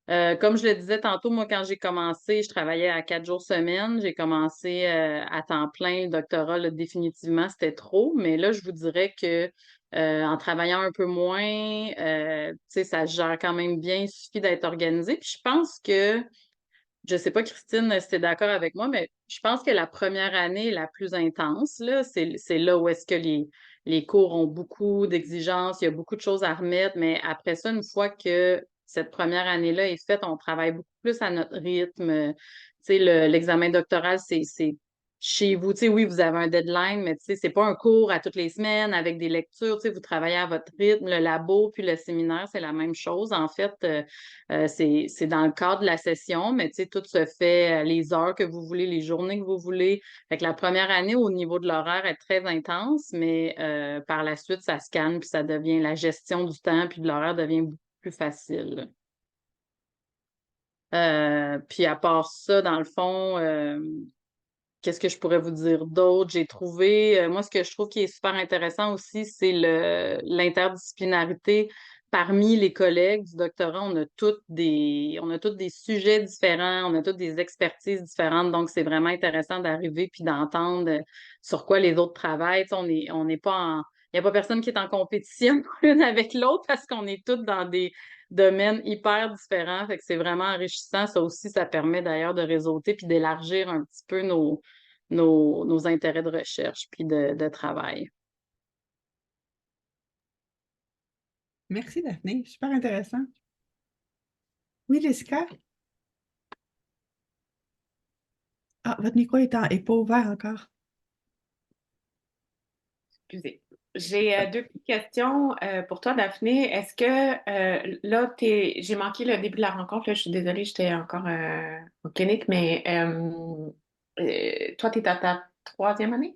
Comme je le disais tantôt, moi, quand j'ai commencé, je travaillais à 4 jours semaine. J'ai commencé à temps plein. Le doctorat, là, définitivement, c'était trop. Mais là, je vous dirais que en travaillant un peu moins, tu sais, ça se gère quand même bien. Il suffit d'être organisé. Puis je pense que, je sais pas, Christine, si tu es d'accord avec moi, mais je pense que la première année est la plus intense, là. C'est là où est-ce que les cours ont beaucoup d'exigences, il y a beaucoup de choses à remettre, mais après ça, une fois que cette première année-là est faite, on travaille beaucoup plus à notre rythme. Tu sais, l'examen doctoral, c'est chez vous. Tu sais, oui, vous avez un deadline, mais tu sais, c'est pas un cours à toutes les semaines avec des lectures. Tu sais, vous travaillez à votre rythme. Le labo puis le séminaire, c'est la même chose. En fait, c'est dans le cadre de la session, mais tu sais, tout se fait les heures que vous voulez, les journées que vous voulez. Fait que la première année, au niveau de l'horaire, est très intense, mais par la suite, ça se calme, puis ça devient la gestion du temps, puis de l'horaire devient beaucoup plus facile. Puis à part ça, dans le fond, qu'est-ce que je pourrais vous dire d'autre? J'ai trouvé, moi, ce que je trouve qui est super intéressant aussi, c'est l'interdisciplinarité parmi les collègues du doctorat. On a tous des sujets différents, on a toutes des expertises différentes. Donc, c'est vraiment intéressant d'arriver puis d'entendre sur quoi les autres travaillent. Tu sais, on n'est pas il n'y a pas personne qui est en compétition l'une avec l'autre parce qu'on est tous dans des domaines hyper différents. Fait que c'est vraiment enrichissant. Ça aussi, ça permet d'ailleurs de réseauter puis d'élargir un petit peu nos intérêts de recherche puis de travail. Merci, Daphné. Super intéressant. Oui, Jessica? Ah, votre micro est pas ouvert encore. Excusez. J'ai 2 petites questions pour toi, Daphné. Est-ce que là, j'ai manqué le début de la rencontre, là, je suis désolée, j'étais encore en clinique, mais toi, tu es à ta 3e année?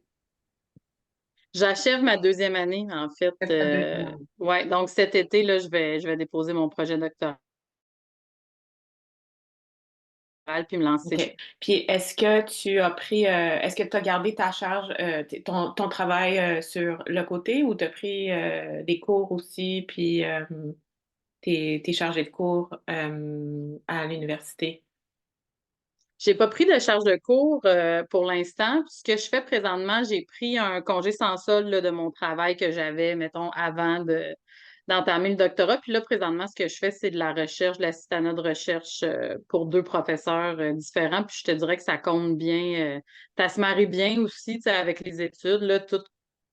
J'achève ma 2e année, en fait. C'est ta 2e année. Ouais, donc cet été, là, je vais déposer mon projet doctoral puis me lancer. OK. Puis est-ce que tu as pris, est-ce que tu as gardé ta charge, ton travail sur le côté ou tu as pris des cours aussi, puis t'es chargé de cours à l'université? J'ai pas pris de charge de cours pour l'instant. Ce que je fais présentement, j'ai pris un congé sans solde là, de mon travail que j'avais, mettons, avant d'entamer le doctorat. Puis là, présentement, ce que je fais, c'est de la recherche, de l'assistanat de recherche pour 2 professeurs différents. Puis je te dirais que ça compte bien. Ça se marie bien aussi, tu sais, avec les études. Là, tout, tu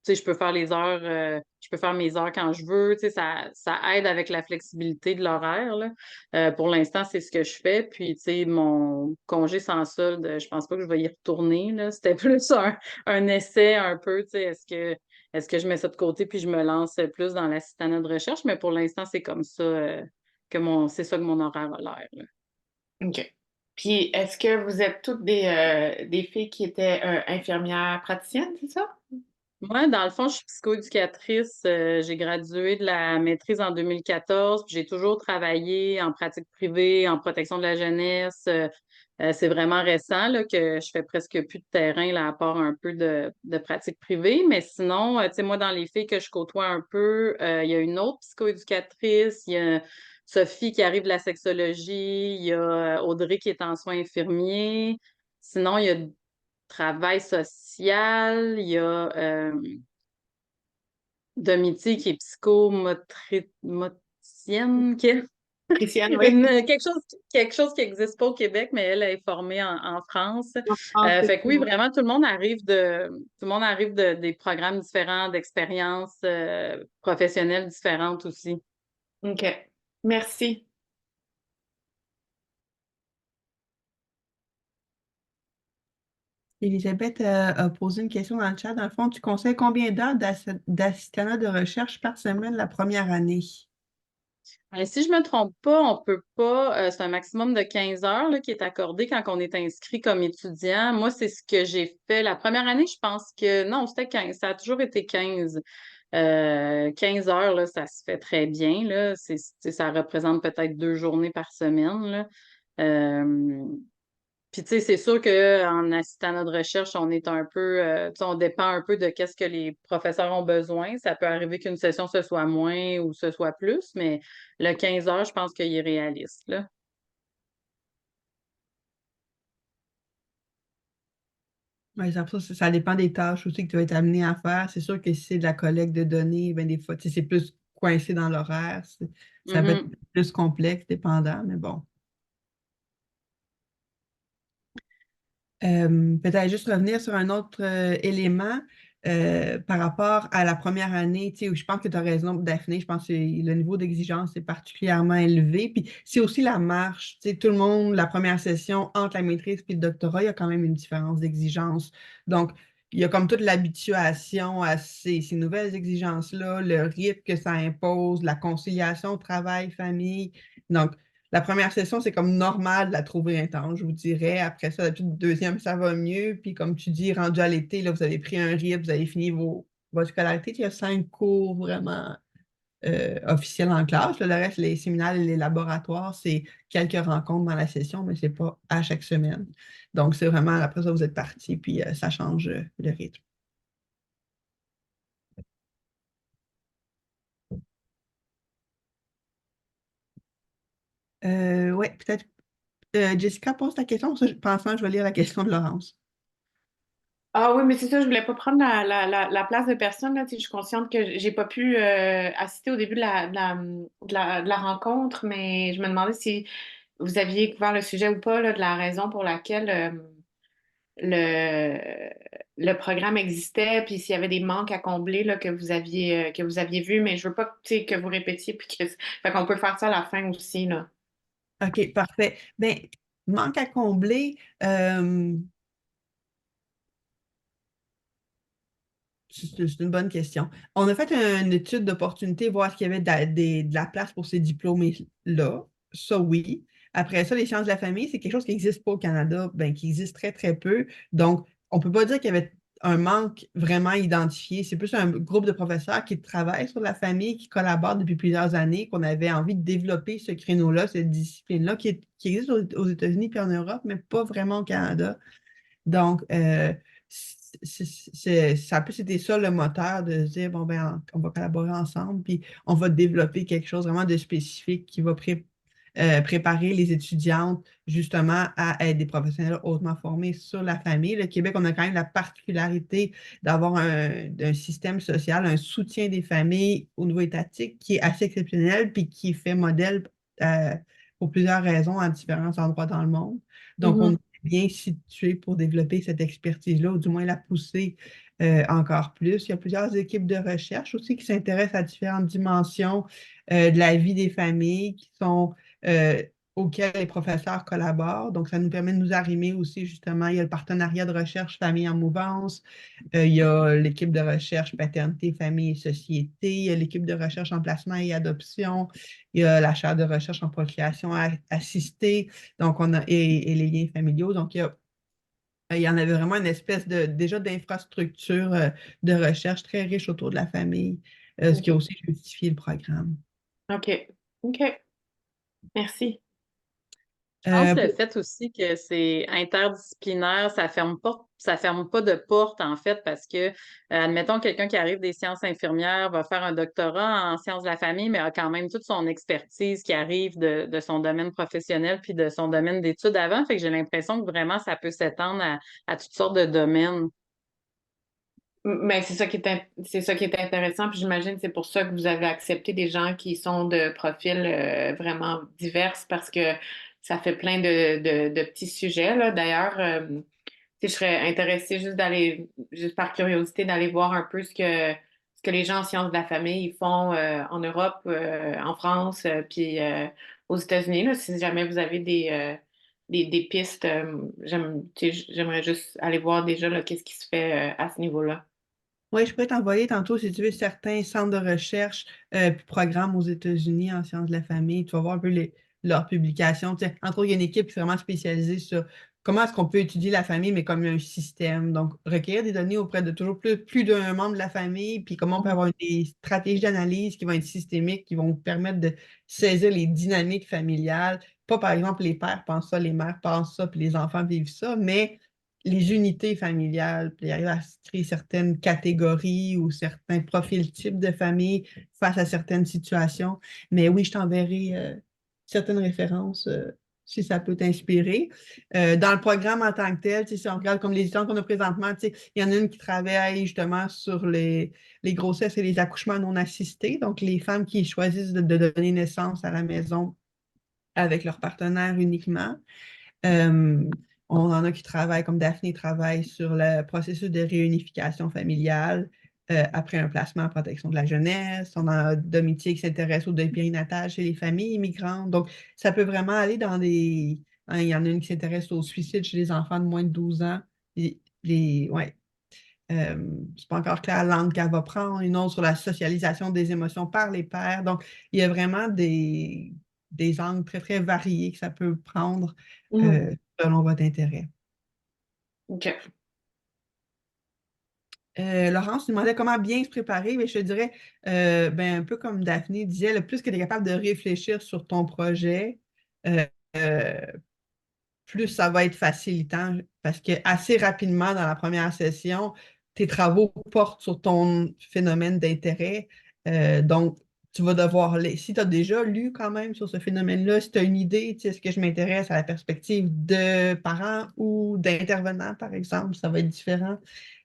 sais, je peux faire les heures, je peux faire mes heures quand je veux. Tu sais, ça aide avec la flexibilité de l'horaire, là. Pour l'instant, c'est ce que je fais. Puis, tu sais, mon congé sans solde, je pense pas que je vais y retourner, là. C'était plus un essai un peu, tu sais, est-ce que je mets ça de côté puis je me lance plus dans l'assistanat de recherche? Mais pour l'instant, c'est comme ça c'est ça que mon horaire a l'air, là. OK. Puis, est-ce que vous êtes toutes des filles qui étaient infirmières praticiennes, c'est ça? Moi, dans le fond, je suis psychoéducatrice. J'ai gradué de la maîtrise en 2014, puis j'ai toujours travaillé en pratique privée, en protection de la jeunesse. C'est vraiment récent là, que je fais presque plus de terrain, là, à part un peu de pratique privée. Mais sinon, tu sais, moi, dans les filles que je côtoie un peu, il y a une autre psychoéducatrice, il y a Sophie qui arrive de la sexologie, il y a Audrey qui est en soins infirmiers. Sinon, il y a travail social, il y a Domiti qui est psychomotricienne, Christiane, oui. quelque chose qui n'existe pas au Québec, mais elle est formée en France. Ah, c'est Fait que oui, ça. vraiment, tout le monde arrive des programmes différents, d'expériences professionnelles différentes aussi. OK. Merci. Elisabeth a posé une question dans le chat. Dans le fond, tu conseilles combien d'heures d'assistanat de recherche par semaine la première année? Si je ne me trompe pas, on peut pas, c'est un maximum de 15 heures là, qui est accordé quand on est inscrit comme étudiant. Moi, c'est ce que j'ai fait. La première année, je pense que non, c'était 15. Ça a toujours été 15. 15 heures, là, ça se fait très bien. Là. Ça représente peut-être 2 journées par semaine. Là. Euh, Puis, tu sais, c'est sûr qu'en assistant à notre recherche, on est un peu, tu sais, on dépend un peu de qu'est-ce que les professeurs ont besoin. Ça peut arriver qu'une session, ce soit moins ou ce soit plus, mais le 15 heures, je pense qu'il est réaliste, là. Ouais, ça dépend des tâches aussi que tu vas être amené à faire. C'est sûr que si c'est de la collecte de données, ben des fois, tu sais, c'est plus coincé dans l'horaire. Ça peut être Mhm. plus complexe, dépendant, mais bon. Peut-être juste revenir sur un autre élément par rapport à la première année, tu sais, où je pense que tu as raison, Daphné, je pense que le niveau d'exigence est particulièrement élevé. Puis c'est aussi la marche, tu sais, tout le monde, la première session entre la maîtrise et le doctorat, il y a quand même une différence d'exigence. Donc, il y a comme toute l'habituation à ces nouvelles exigences-là, le rythme que ça impose, la conciliation travail-famille. Donc, la première session, c'est comme normal de la trouver intense, je vous dirais. Après ça, la deuxième, ça va mieux. Puis comme tu dis, rendu à l'été, là, vous avez pris un rythme, vous avez fini votre scolarité. Il y a 5 cours vraiment officiels en classe. Là, le reste, les séminaires et les laboratoires, c'est quelques rencontres dans la session, mais c'est pas à chaque semaine. Donc, c'est vraiment, après ça, vous êtes parti, puis ça change le rythme. Oui, peut-être. Jessica, pose ta question. Pensant que je vais lire la question de Laurence. Ah oui, mais c'est ça, je voulais pas prendre la place de personne, là. Tu sais, je suis consciente que j'ai pas pu assister au début de la rencontre, mais je me demandais si vous aviez couvert le sujet ou pas, là, de la raison pour laquelle le, le programme existait, puis s'il y avait des manques à combler là, que vous aviez vus, mais je veux pas tu sais, que vous répétiez, puis fait qu'on peut faire ça à la fin aussi, là. OK, parfait. Bien, manque à combler. C'est une bonne question. On a fait une étude d'opportunité, voir s'il y avait de la place pour ces diplômés-là. Ça, oui. Après ça, les sciences de la famille, c'est quelque chose qui n'existe pas au Canada, ben, qui existe très, très peu. Donc, on ne peut pas dire qu'il y avait un manque vraiment identifié. C'est plus un groupe de professeurs qui travaillent sur la famille, qui collaborent depuis plusieurs années, qu'on avait envie de développer ce créneau-là, cette discipline-là, qui existe aux États-Unis et en Europe, mais pas vraiment au Canada. Donc, ça a plus été ça le moteur de se dire, bon, ben, on va collaborer ensemble, puis on va développer quelque chose vraiment de spécifique qui va préparer les étudiantes justement à être des professionnels hautement formés sur la famille. Le Québec, on a quand même la particularité d'avoir un système social, un soutien des familles au niveau étatique qui est assez exceptionnel puis qui fait modèle euh, pour plusieurs raisons à différents endroits dans le monde. Donc, on Mhm. est bien situé pour développer cette expertise-là, ou du moins la pousser encore plus. Il y a plusieurs équipes de recherche aussi qui s'intéressent à différentes dimensions de la vie des familles qui sont auxquelles les professeurs collaborent. Donc, ça nous permet de nous arrimer aussi, justement, il y a le partenariat de recherche Famille en mouvance, il y a l'équipe de recherche Paternité, Famille et Société, il y a l'équipe de recherche en placement et adoption, il y a la chaire de recherche en procréation assistée, donc et les liens familiaux. Donc, il y en avait vraiment une espèce déjà d'infrastructure de recherche très riche autour de la famille, ce qui a OK. aussi justifié le programme. OK. OK. Merci. Je pense le Pour fait aussi que c'est interdisciplinaire, ça ferme pas de porte, en fait, parce que, admettons, quelqu'un qui arrive des sciences infirmières va faire un doctorat en sciences de la famille, mais a quand même toute son expertise qui arrive de son domaine professionnel puis de son domaine d'études avant. Fait que j'ai l'impression que vraiment, ça peut s'étendre à toutes sortes de domaines. Mais c'est ça qui est intéressant, puis j'imagine que c'est pour ça que vous avez accepté des gens qui sont de profils vraiment divers parce que ça fait plein de petits sujets, là. D'ailleurs, tu sais, je serais intéressée juste par curiosité, d'aller voir un peu ce que les gens en sciences de la famille ils font en Europe, en France, puis aux États-Unis, là. Si jamais vous avez des pistes, tu sais, j'aimerais juste aller voir déjà là, qu'est-ce qui se fait à ce niveau-là. Oui, je pourrais t'envoyer tantôt, si tu veux, certains centres de recherche puis programmes aux États-Unis en sciences de la famille. Tu vas voir un peu leurs publications. Tu sais, entre autres, il y a une équipe qui est vraiment spécialisée sur comment est-ce qu'on peut étudier la famille, mais comme un système. Donc, recueillir des données auprès de toujours plus d'un membre de la famille, puis comment on peut avoir des stratégies d'analyse qui vont être systémiques, qui vont permettre de saisir les dynamiques familiales. Pas, par exemple, les pères pensent ça, les mères pensent ça, puis les enfants vivent ça, mais les unités familiales, puis arriver à créer certaines catégories ou certains profils types de famille face à certaines situations. Mais oui, je t'enverrai certaines références si ça peut t'inspirer. Dans le programme en tant que tel, si on regarde comme les étudiants qu'on a présentement, il y en a une qui travaille justement sur les grossesses et les accouchements non assistés, donc les femmes qui choisissent de donner naissance à la maison avec leur partenaire uniquement. Euh, on en a qui travaillent, comme Daphné travaille sur le processus de réunification familiale après un placement en protection de la jeunesse. On a Domitier qui s'intéresse au deuil périnatal chez les familles immigrantes. Donc, ça peut vraiment aller dans des... hein, il y en a une qui s'intéresse au suicide chez les enfants de moins de 12 ans. Ouais. C'est pas encore clair l'angle qu'elle va prendre. Une autre sur la socialisation des émotions par les pairs. Donc, il y a vraiment des angles très, très variés que ça peut prendre Mhm. selon votre intérêt. OK. Laurence demandait comment bien se préparer, mais je te dirais, ben, un peu comme Daphné disait, le plus que tu es capable de réfléchir sur ton projet, euh, euh, plus ça va être facilitant parce que assez rapidement dans la première session, tes travaux portent sur ton phénomène d'intérêt. Donc, tu vas devoir, si tu as déjà lu quand même sur ce phénomène-là, si tu as une idée, tu sais, est-ce que je m'intéresse à la perspective de parents ou d'intervenants, par exemple, ça va être différent.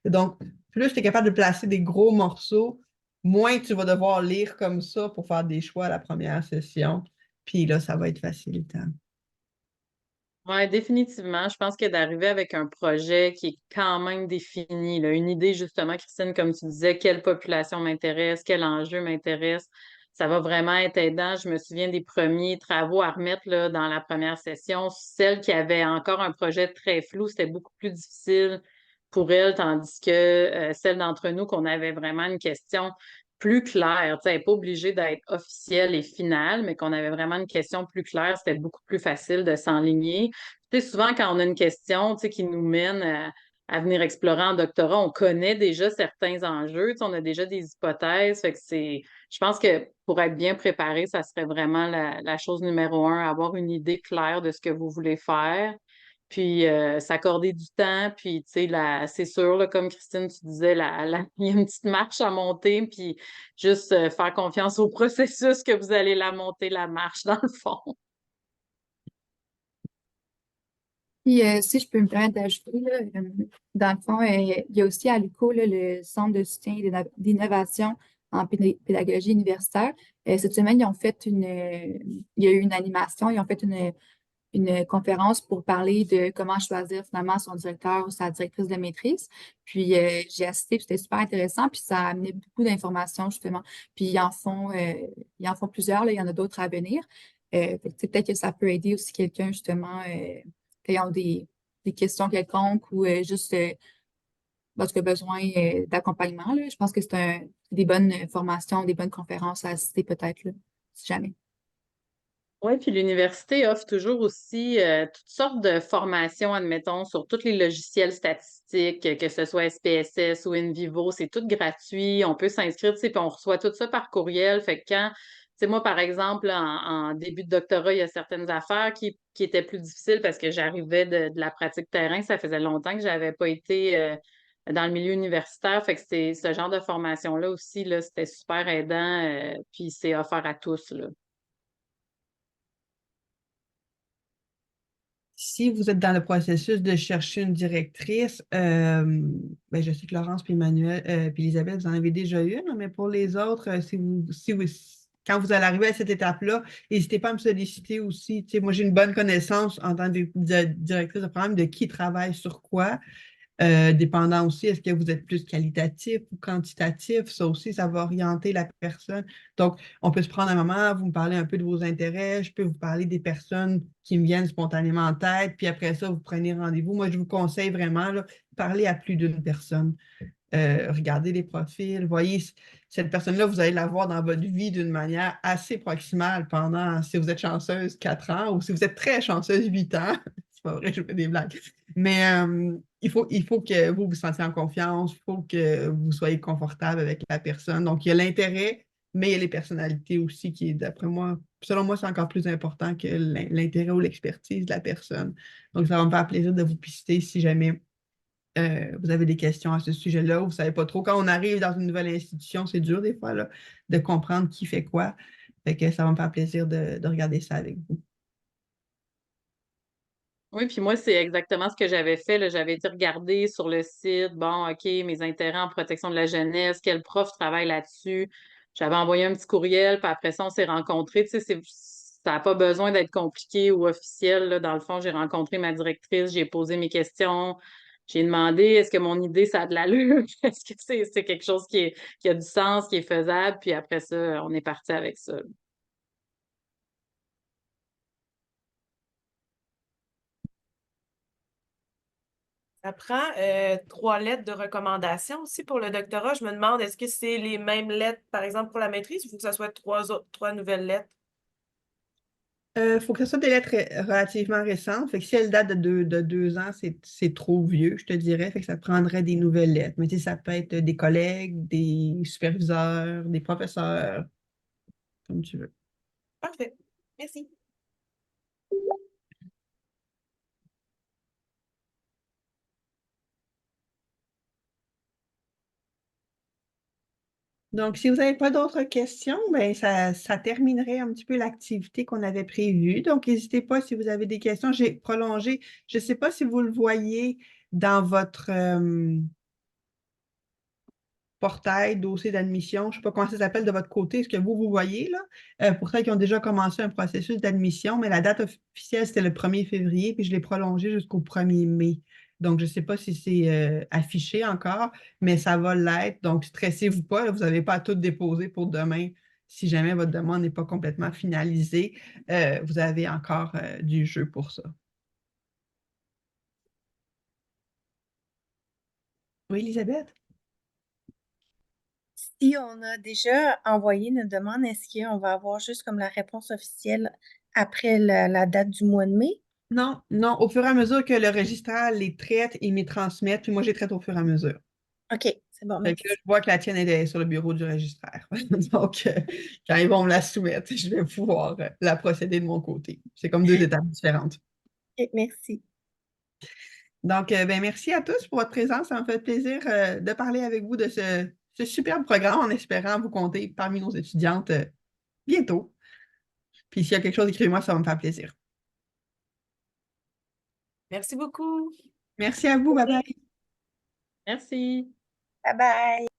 Donc, plus tu es capable de placer des gros morceaux, moins tu vas devoir lire comme ça pour faire des choix à la première session. Puis là, ça va être facilitant. Oui, définitivement. Je pense que d'arriver avec un projet qui est quand même défini, là, une idée justement, Christine, comme tu disais, quelle population m'intéresse, quel enjeu m'intéresse, ça va vraiment être aidant. Je me souviens des premiers travaux à remettre là, dans la première session. Celle qui avait encore un projet très flou, c'était beaucoup plus difficile pour elle, tandis que celle d'entre nous qu'on avait vraiment une question plus claire. Tu sais, elle n'est pas obligée d'être officielle et finale, mais qu'on avait vraiment une question plus claire, c'était beaucoup plus facile de s'enligner. Tu sais, souvent, quand on a une question, tu sais, qui nous mène à venir explorer en doctorat, on connaît déjà certains enjeux, tu sais, on a déjà des hypothèses. Fait que je pense que pour être bien préparé, ça serait vraiment la chose numéro un, avoir une idée claire de ce que vous voulez faire. Puis s'accorder du temps, puis tu sais, c'est sûr, là, comme Christine, tu disais, il y a une petite marche à monter, puis juste faire confiance au processus que vous allez la monter, la marche, dans le fond. Puis, si je peux me permettre d'ajouter, là, dans le fond, il y a aussi à l'UQO là, le Centre de soutien et d'innovation en pédagogie universitaire. Cette semaine, il y a eu une animation, ils ont fait une conférence pour parler de comment choisir finalement son directeur ou sa directrice de maîtrise. Puis, j'ai assisté, puis c'était super intéressant, puis ça a amené beaucoup d'informations, justement. Puis, ils en font plusieurs, là, il y en a d'autres à venir. Fait que, tu sais, peut-être que ça peut aider aussi quelqu'un, justement, ayant des questions quelconques ou juste parce qu'il a besoin d'accompagnement, là. Je pense que des bonnes formations, des bonnes conférences à assister peut-être, là, si jamais. Oui, puis l'université offre toujours aussi toutes sortes de formations, admettons, sur tous les logiciels statistiques, que ce soit SPSS ou InVivo, c'est tout gratuit. On peut s'inscrire, tu sais, puis on reçoit tout ça par courriel. Fait que quand, tu sais, moi, par exemple, en début de doctorat, il y a certaines affaires qui étaient plus difficiles parce que j'arrivais de la pratique terrain. Ça faisait longtemps que j'avais pas été dans le milieu universitaire. Fait que c'est ce genre de formation-là aussi, là, c'était super aidant, puis c'est offert à tous, là. Si vous êtes dans le processus de chercher une directrice, ben, je sais que Laurence puis Emmanuel puis Elisabeth, vous en avez déjà une, mais pour les autres, quand vous allez arriver à cette étape-là, n'hésitez pas à me solliciter aussi. Tu sais, moi, j'ai une bonne connaissance en tant que directrice de programme de qui travaille sur quoi. Dépendant aussi, est-ce que vous êtes plus qualitatif ou quantitatif? Ça aussi, ça va orienter la personne. Donc, on peut se prendre un moment, vous me parlez un peu de vos intérêts, je peux vous parler des personnes qui me viennent spontanément en tête, puis après ça, vous prenez rendez-vous. Moi, je vous conseille vraiment, là, parler à plus d'une personne. Regardez les profils, voyez, cette personne-là, vous allez la voir dans votre vie d'une manière assez proximale pendant, si vous êtes chanceuse, 4 ans, ou si vous êtes très chanceuse, 8 ans. C'est pas vrai, je fais des blagues. Mais il faut que vous vous sentiez en confiance, il faut que vous soyez confortable avec la personne. Donc, il y a l'intérêt, mais il y a les personnalités aussi qui, d'après moi, selon moi, c'est encore plus important que l'intérêt ou l'expertise de la personne. Donc, ça va me faire plaisir de vous pister si jamais vous avez des questions à ce sujet-là, vous ne savez pas trop. Quand on arrive dans une nouvelle institution, c'est dur des fois là, de comprendre qui fait quoi. Fait que ça va me faire plaisir de regarder ça avec vous. Oui, puis moi, c'est exactement ce que j'avais fait, là. J'avais été regarder sur le site, bon, OK, mes intérêts en protection de la jeunesse, quel prof travaille là-dessus. J'avais envoyé un petit courriel, puis après ça, on s'est rencontrés. Tu sais, ça n'a pas besoin d'être compliqué ou officiel, là. Dans le fond, j'ai rencontré ma directrice, j'ai posé mes questions, j'ai demandé est-ce que mon idée, ça a de l'allure? Est-ce que c'est quelque chose qui a du sens, qui est faisable? Puis après ça, on est parti avec ça. Ça prend 3 lettres de recommandation aussi pour le doctorat. Je me demande, est-ce que c'est les mêmes lettres, par exemple, pour la maîtrise, ou il faut que ce soit trois nouvelles lettres? Il faut que ce soit des lettres relativement récentes. Fait que si elles datent de 2 ans, c'est trop vieux, je te dirais. Fait que ça prendrait des nouvelles lettres. Mais tu sais, ça peut être des collègues, des superviseurs, des professeurs, comme tu veux. Parfait. Merci. Donc, si vous n'avez pas d'autres questions, ben ça terminerait un petit peu l'activité qu'on avait prévue. Donc, n'hésitez pas si vous avez des questions. J'ai prolongé, je ne sais pas si vous le voyez dans votre portail, dossier d'admission, je ne sais pas comment ça s'appelle de votre côté, ce que vous voyez là, pour ceux qui ont déjà commencé un processus d'admission, mais la date officielle, c'était le 1er février, puis je l'ai prolongé jusqu'au 1er mai. Donc, je ne sais pas si c'est affiché encore, mais ça va l'être. Donc, stressez-vous pas, là, vous n'avez pas à tout déposer pour demain. Si jamais votre demande n'est pas complètement finalisée, vous avez encore du jeu pour ça. Oui, Elisabeth? Si on a déjà envoyé notre demande, est-ce qu'on va avoir juste comme la réponse officielle après la date du mois de mai? Non, non, au fur et à mesure que le registraire les traite, il me transmet, puis moi, je les traite au fur et à mesure. OK, c'est bon, Fait merci. que là, je vois que la tienne est sur le bureau du registraire. Donc, quand ils vont me la soumettre, je vais pouvoir la procéder de mon côté. C'est comme 2 étapes différentes. OK, merci. Donc, ben, merci à tous pour votre présence. Ça me fait plaisir de parler avec vous de ce superbe programme en espérant vous compter parmi nos étudiantes bientôt. Puis s'il y a quelque chose, écrivez-moi, ça va me faire plaisir. Merci beaucoup. Merci à vous. Bye bye. Merci. Bye bye.